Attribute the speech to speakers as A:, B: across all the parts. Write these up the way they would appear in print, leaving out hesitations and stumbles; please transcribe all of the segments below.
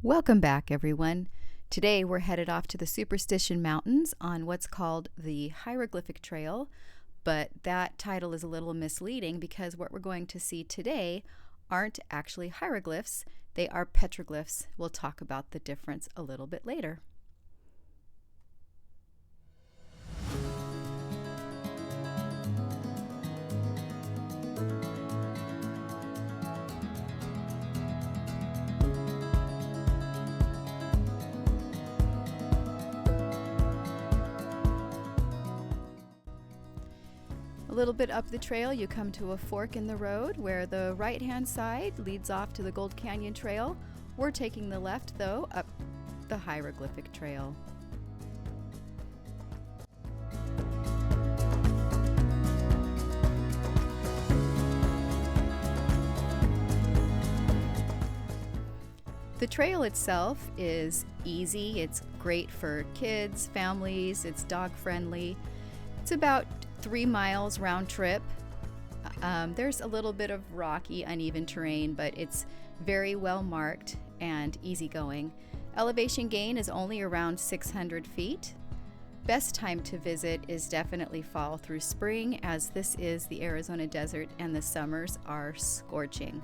A: Welcome back, everyone. Today we're headed off to the Superstition Mountains on what's called the Hieroglyphic Trail, but that title is a little misleading because what we're going to see today aren't actually hieroglyphs, they are petroglyphs. We'll talk about the difference a little bit later. A little bit up the trail, you come to a fork in the road where the right-hand side leads off to the Gold Canyon Trail. We're taking the left, though, up the Hieroglyphic Trail. The trail itself is easy. It's great for kids, families. It's dog-friendly. It's about 3 miles round trip. There's a little bit of rocky, uneven terrain, but it's very well marked and easygoing. Elevation gain is only around 600 feet. Best time to visit is definitely fall through spring, as this is the Arizona desert and the summers are scorching.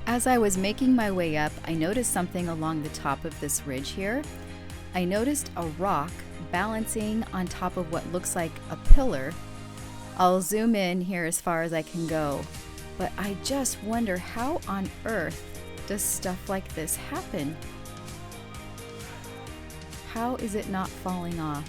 A: As I was making my way up, I noticed something along the top of this ridge here. I noticed a rock balancing on top of what looks like a pillar. I'll zoom in here as far as I can go, but I just wonder, how on earth does stuff like this happen? How is it not falling off?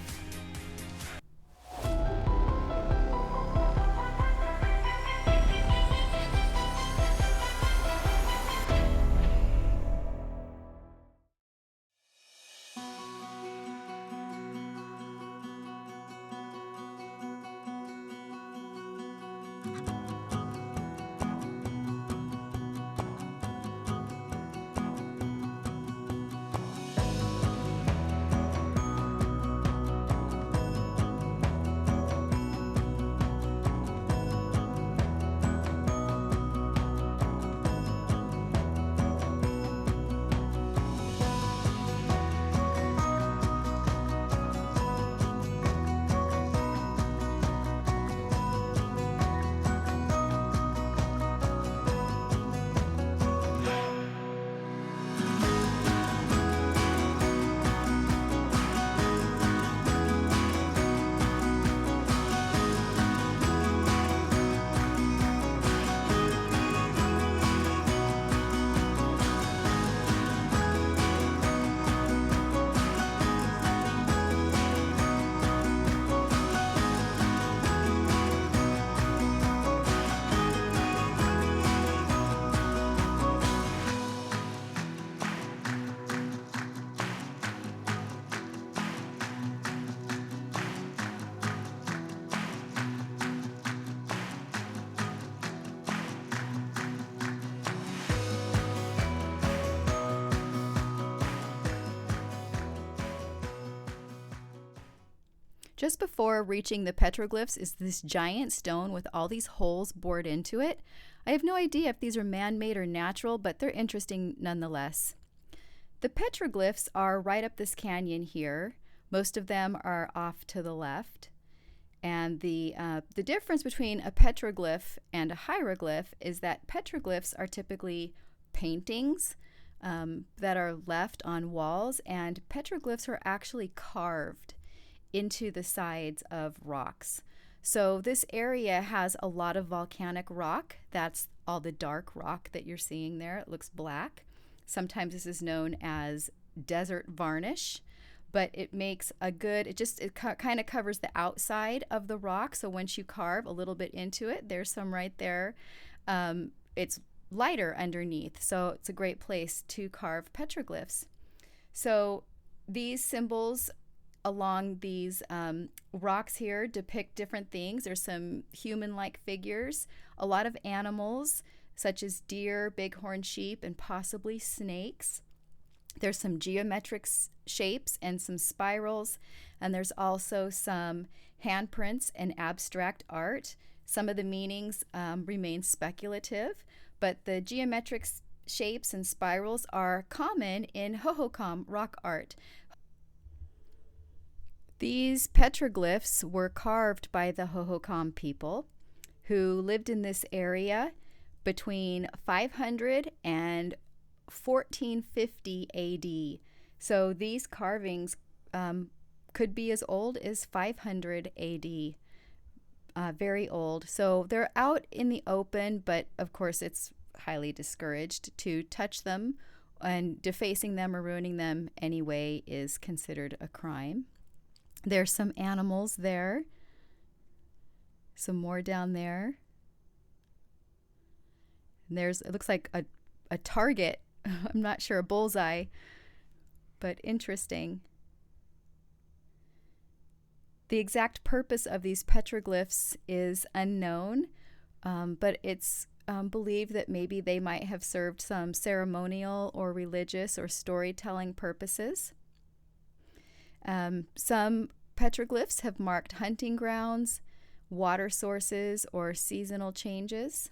A: Just before reaching the petroglyphs is this giant stone with all these holes bored into it. I have no idea if these are man-made or natural, but they're interesting nonetheless. The petroglyphs are right up this canyon here. Most of them are off to the left. And the difference between a petroglyph and a hieroglyph is that petroglyphs are typically paintings that are left on walls, and petroglyphs are actually carved into the sides of rocks. So this area has a lot of volcanic rock. That's all the dark rock that you're seeing there. It looks black. Sometimes this is known as desert varnish, but it makes a good, it kind of covers the outside of the rock. So once you carve a little bit into it, there's some right there. It's lighter underneath, so it's a great place to carve petroglyphs. So these symbols along these rocks here depict different things. There's some human-like figures, a lot of animals such as deer, bighorn sheep, and possibly snakes. There's some geometric shapes and some spirals, and there's also some handprints and abstract art. Some of the meanings remain speculative, but the geometric shapes and spirals are common in Hohokam rock art. These petroglyphs were carved by the Hohokam people who lived in this area between 500 and 1450 AD. So these carvings could be as old as 500 AD. Very old. So they're out in the open, but of course it's highly discouraged to touch them, and defacing them or ruining them anyway is considered a crime. There's some animals there. Some more down there. And it looks like a target. I'm not sure, a bullseye, but interesting. The exact purpose of these petroglyphs is unknown, but it's believed that maybe they might have served some ceremonial or religious or storytelling purposes. Some petroglyphs have marked hunting grounds, water sources, or seasonal changes.